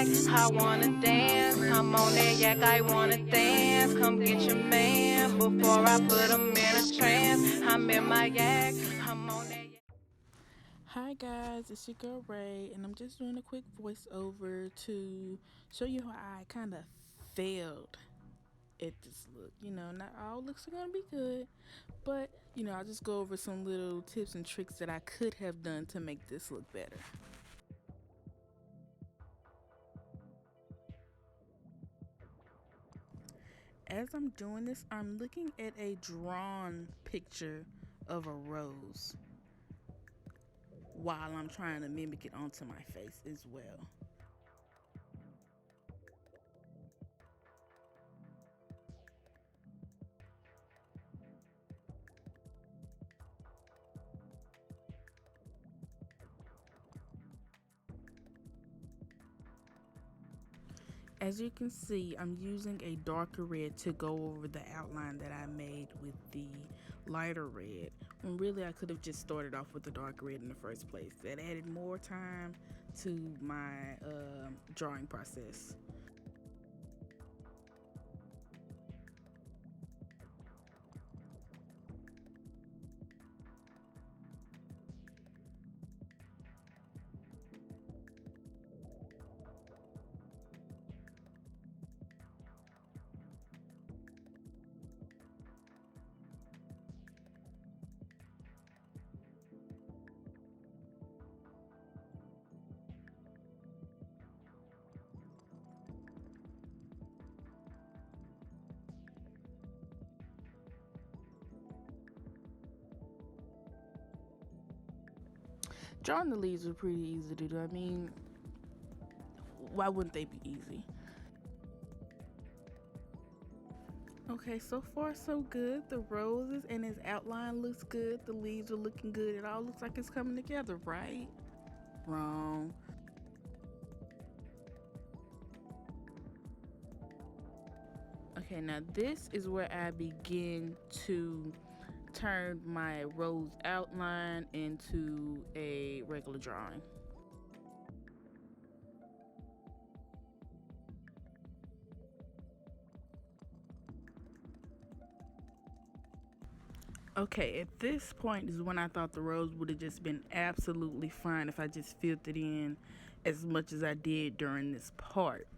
yak, I wanna dance. I'm on that yak, I wanna dance. Come get your man before I put him in a trance. I'm in my yak, I'm on that yak. Hi guys, it's your girl Ray, and I'm just doing a quick voiceover to show you how I kind of failed at this look. Not all looks are gonna be good, but I'll just go over some little tips and tricks that I could have done to make this look better. As I'm doing this, I'm looking at a drawn picture of a rose while I'm trying to mimic it onto my face as well. As you can see, I'm using a darker red to go over the outline that I made with the lighter red, when really I could have just started off with the dark red in the first place. That added more time to my drawing process. Drawing the leaves are pretty easy to do. I mean, why wouldn't they be easy? Okay, so far so good. The roses and his outline looks good. The leaves are looking good. It all looks like it's coming together, right? Wrong. Okay, now this is where I begin to turn my rose outline into a regular drawing. Okay, at this point is when I thought the rose would have just been absolutely fine if I just filled it in as much as I did during this part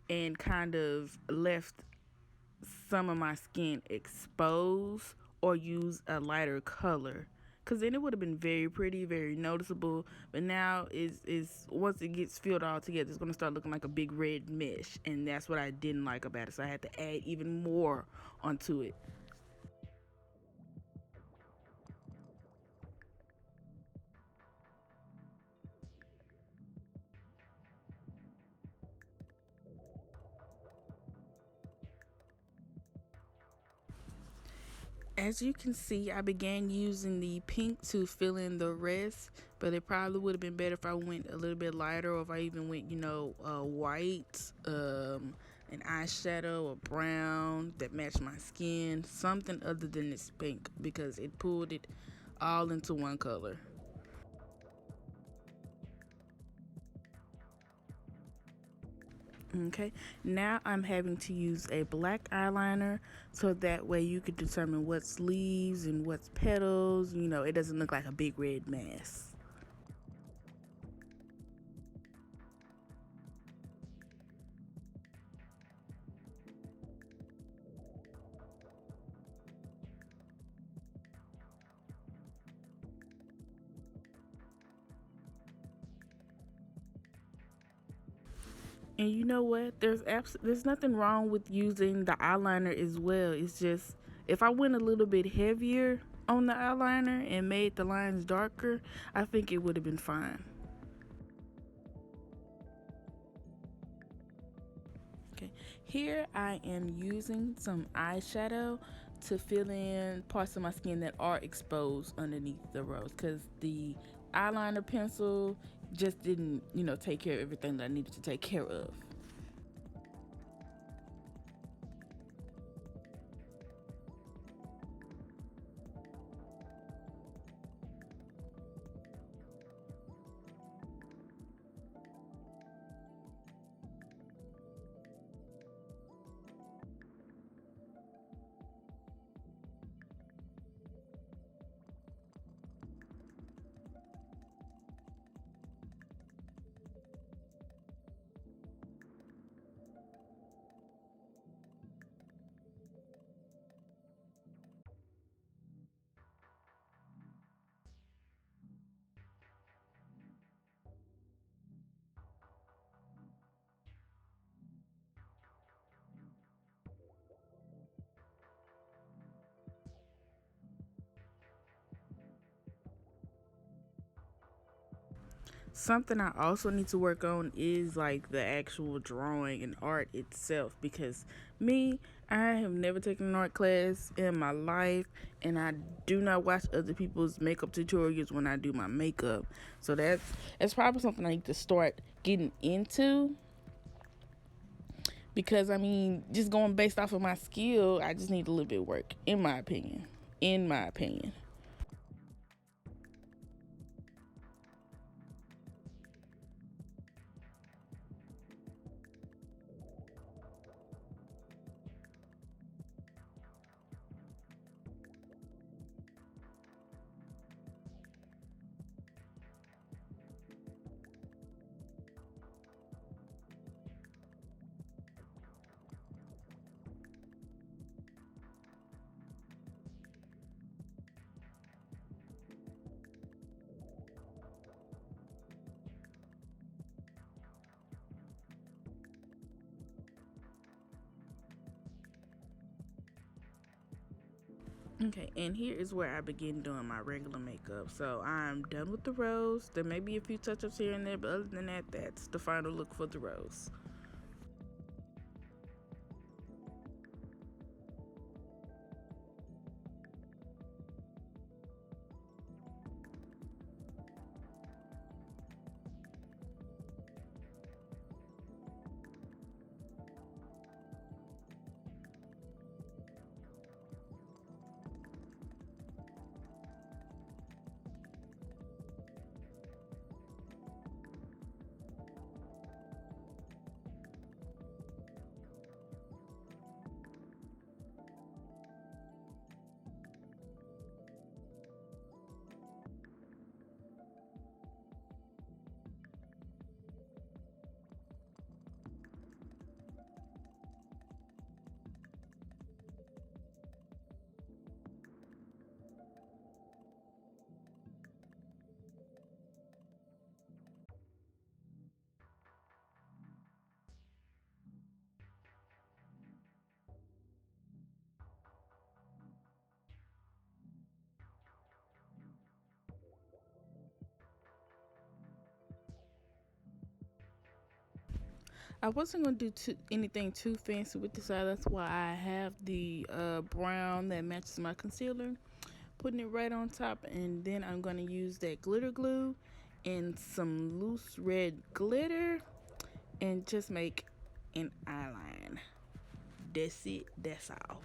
and kind of left some of my skin exposed or use a lighter color, because then it would have been very pretty, very noticeable. But now is once it gets filled all together, it's going to start looking like a big red mesh, and that's what I didn't like about it, so I had to add even more onto it. As you can see, I began using the pink to fill in the rest, but it probably would have been better if I went a little bit lighter, or if I even went, white, an eyeshadow, or brown that matched my skin, something other than this pink, because it pulled it all into one color. Okay, now I'm having to use a black eyeliner so that way you can determine what's leaves and what's petals. It doesn't look like a big red mess. And you know what? There's nothing wrong with using the eyeliner as well. It's just if I went a little bit heavier on the eyeliner and made the lines darker, I think it would have been fine. Okay, here I am using some eyeshadow to fill in parts of my skin that are exposed underneath the rose, because the eyeliner pencil just didn't, take care of everything that I needed to take care of. Something I also need to work on is like the actual drawing and art itself, because me, I have never taken an art class in my life, and I do not watch other people's makeup tutorials when I do my makeup. So that's probably something I need to start getting into, because I mean, just going based off of my skill, I just need a little bit of work, in my opinion. In my opinion. Okay, and here is where I begin doing my regular makeup. So I'm done with the rose. There may be a few touch-ups here and there, but other than that, that's the final look for the rose. I wasn't gonna do anything too fancy with this eye. That's why I have the brown that matches my concealer, putting it right on top, and then I'm gonna use that glitter glue and some loose red glitter and just make an eyeline. That's it. That's all.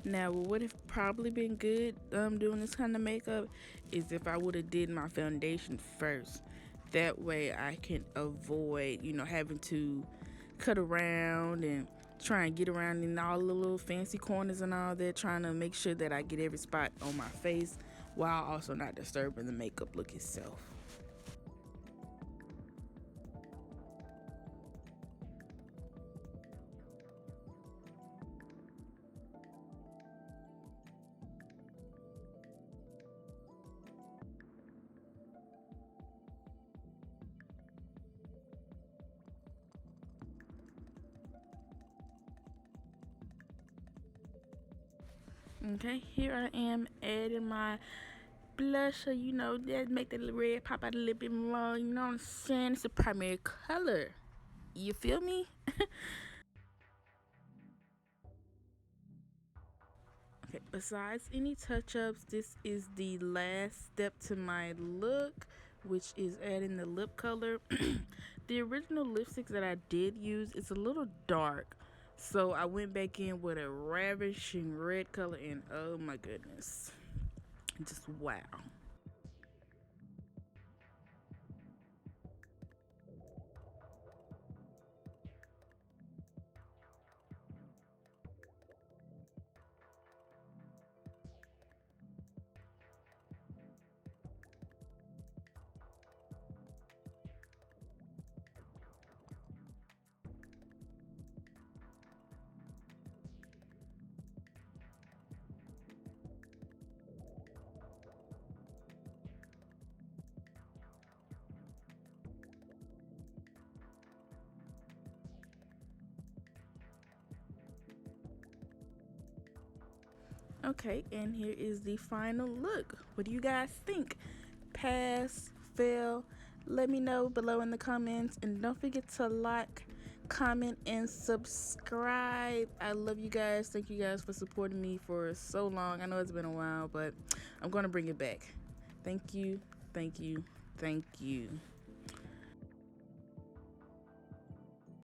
Now, what would have probably been good doing this kind of makeup is if I would have did my foundation first. That way I can avoid, having to cut around and try and get around in all the little fancy corners and all that, trying to make sure that I get every spot on my face while also not disturbing the makeup look itself. Okay, here I am adding my blusher, that make the red pop out a little bit more, you know what I'm saying? It's a primary color. You feel me? Okay, besides any touch-ups, this is the last step to my look, which is adding the lip color. The original lipsticks that I did use, it's a little dark, so I went back in with a ravishing red color, and oh my goodness, just wow. Okay, and here is the final look. What do you guys think? Pass, fail? Let me know below in the comments, and don't forget to like, comment, and subscribe. I love you guys. Thank you guys for supporting me for so long. I know it's been a while, but I'm gonna bring it back. Thank you, thank you, thank you.